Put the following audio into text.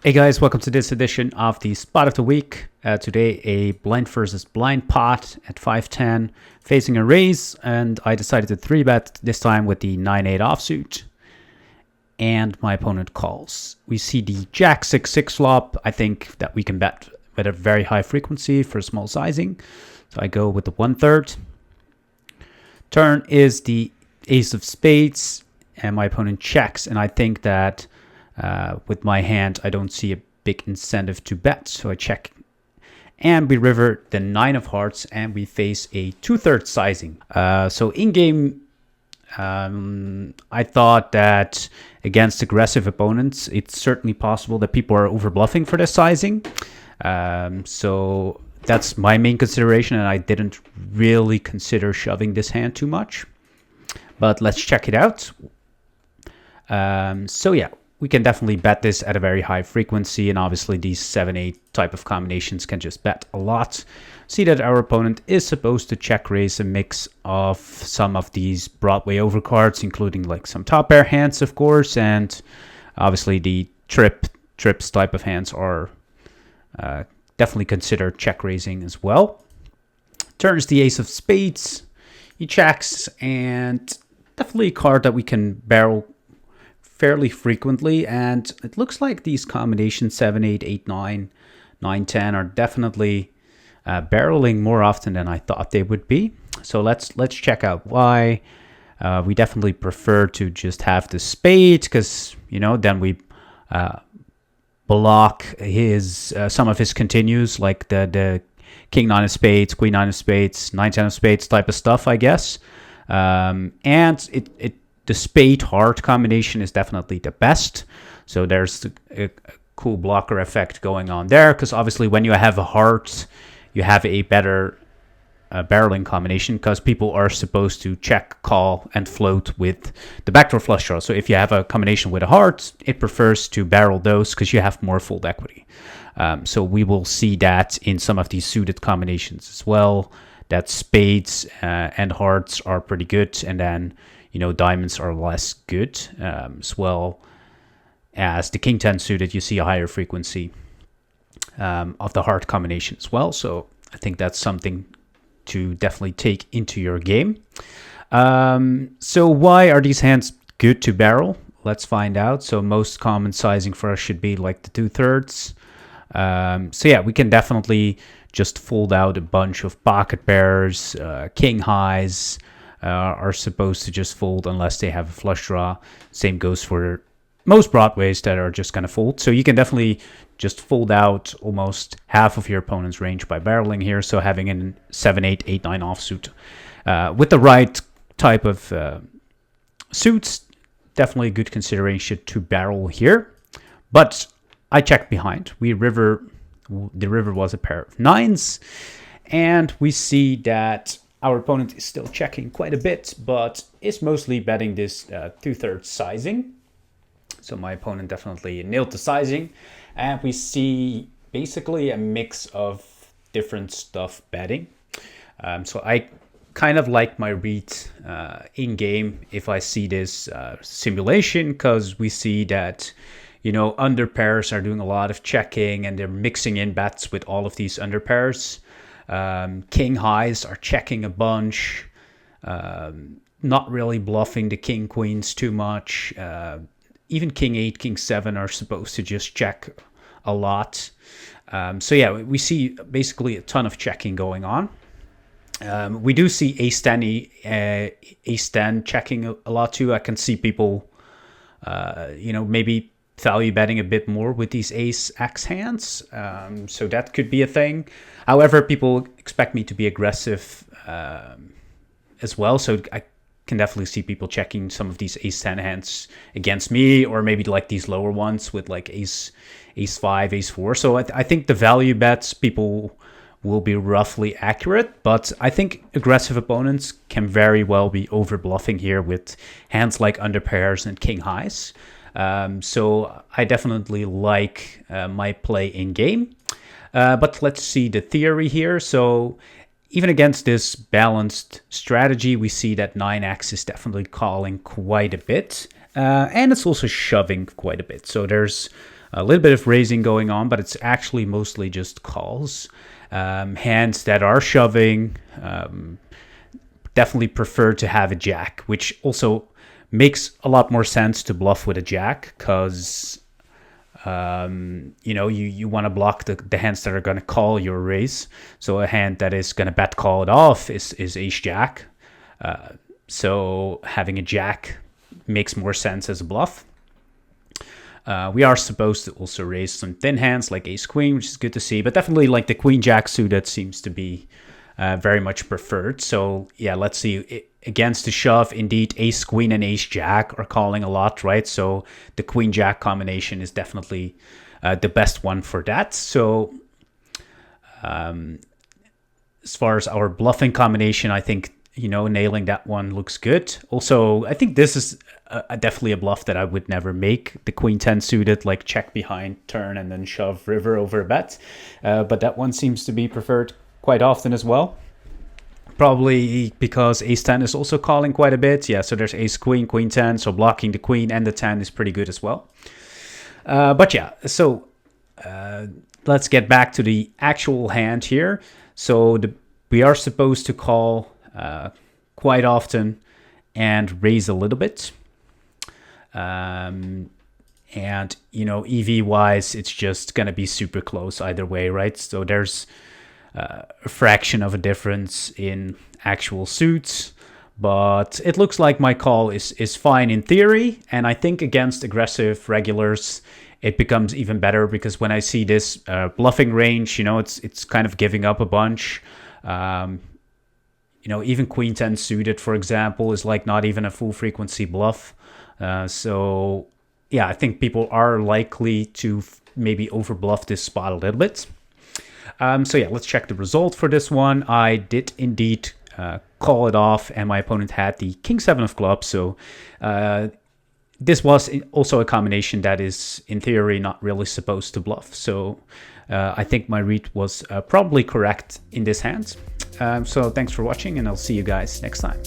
Hey guys, welcome to this edition of the Spot of the Week. Today a blind versus blind pot at 510 facing a raise, and I decided to 3-bet this time with the 9-8 offsuit. And my opponent calls. We see the Jack 6-6 flop. I think that we can bet with a very high frequency for small sizing. So I go with the 1/3. Turn is the Ace of Spades, and my opponent checks, and I think that with my hand, I don't see a big incentive to bet, so I check. And we river the 9 of hearts, and we face a 2/3 sizing. So in-game, I thought that against aggressive opponents, it's certainly possible that people are over-bluffing for this sizing. So that's my main consideration, and I didn't really consider shoving this hand too much. But let's check it out. So yeah. We can definitely bet this at a very high frequency, and obviously these 7-8 type of combinations can just bet a lot. See that our opponent is supposed to check raise a mix of some of these Broadway overcards, including like some top pair hands, of course, and obviously the trips type of hands are definitely considered check raising as well. Turns the Ace of Spades. He checks, and definitely a card that we can barrel fairly frequently, and it looks like these combinations 7-8, 8-9, 9-10 are definitely barreling more often than I thought they would be. So let's check out why. We definitely prefer to just have the spade, because then we block his some of his continues, like the King 9 of Spades, Queen 9 of Spades, 9-10 of Spades type of stuff, I guess. And the spade heart combination is definitely the best. So there's a cool blocker effect going on there, because obviously when you have a heart, you have a better barreling combination, because people are supposed to check, call, and float with the backdoor flush draw. So if you have a combination with a heart, it prefers to barrel those because you have more fold equity. So we will see that in some of these suited combinations as well, that spades and hearts are pretty good, and then diamonds are less good, as well as the King 10 suited. You see a higher frequency of the heart combination as well. So I think that's something to definitely take into your game. So why are these hands good to barrel? Let's find out. So most common sizing for us should be like the 2/3. So yeah, we can definitely just fold out a bunch of pocket pairs, king highs, are supposed to just fold unless they have a flush draw. Same goes for most Broadways that are just going to fold. So you can definitely just fold out almost half of your opponent's range by barreling here. So having a 7-8, 8-9 offsuit with the right type of suits, definitely a good consideration to barrel here. But I checked behind. The river was a pair of 9s, and we see that our opponent is still checking quite a bit, but is mostly betting this 2/3 sizing. So my opponent definitely nailed the sizing. And we see basically a mix of different stuff betting. So I kind of like my read in-game if I see this simulation, because we see that under pairs are doing a lot of checking, and they're mixing in bets with all of these under pairs. King highs are checking a bunch, not really bluffing the king queens too much. Even King 8, King 7 are supposed to just check a lot. So yeah, we see basically a ton of checking going on. We do see Ace-10 checking a lot too. I can see people, maybe value betting a bit more with these Ace-X hands. So that could be a thing. However, people expect me to be aggressive as well. So I can definitely see people checking some of these Ace-10 hands against me, or maybe like these lower ones with like Ace-5, Ace-4. So I think the value bets people will be roughly accurate, but I think aggressive opponents can very well be over bluffing here with hands like under pairs and king highs. So I definitely like my play in game. But let's see the theory here. So even against this balanced strategy, we see that 9x is definitely calling quite a bit. And it's also shoving quite a bit. So there's a little bit of raising going on, but it's actually mostly just calls. Hands that are shoving definitely prefer to have a jack, which also makes a lot more sense to bluff with a jack, because you want to block the hands that are going to call your raise. So a hand that is going to bet call it off is ace jack. So having a jack makes more sense as a bluff. We are supposed to also raise some thin hands like ace queen, which is good to see, but definitely like the queen jack suited seems to be very much preferred. So yeah, let's see. Against the shove, indeed, ace queen and ace jack are calling a lot, right? So the queen jack combination is definitely the best one for that. So as far as our bluffing combination, I think, nailing that one looks good. Also, I think this is definitely a bluff that I would never make. The queen 10 suited, like check behind turn and then shove river over a bet. But that one seems to be preferred quite often as well. Probably because ace 10 is also calling quite a bit. Yeah, so there's ace queen, queen 10. So blocking the queen and the 10 is pretty good as well. But yeah, so let's get back to the actual hand here. So we are supposed to call quite often and raise a little bit. And, EV wise, it's just going to be super close either way, right? So there's a fraction of a difference in actual suits, but it looks like my call is fine in theory. And I think against aggressive regulars, it becomes even better, because when I see this bluffing range, it's kind of giving up a bunch. Even queen 10 suited, for example, is like not even a full frequency bluff. So yeah, I think people are likely to maybe over bluff this spot a little bit. So yeah, let's check the result for this one. I did indeed call it off, and my opponent had the king 7 of clubs. So this was also a combination that is, in theory, not really supposed to bluff. So I think my read was probably correct in this hand. So thanks for watching, and I'll see you guys next time.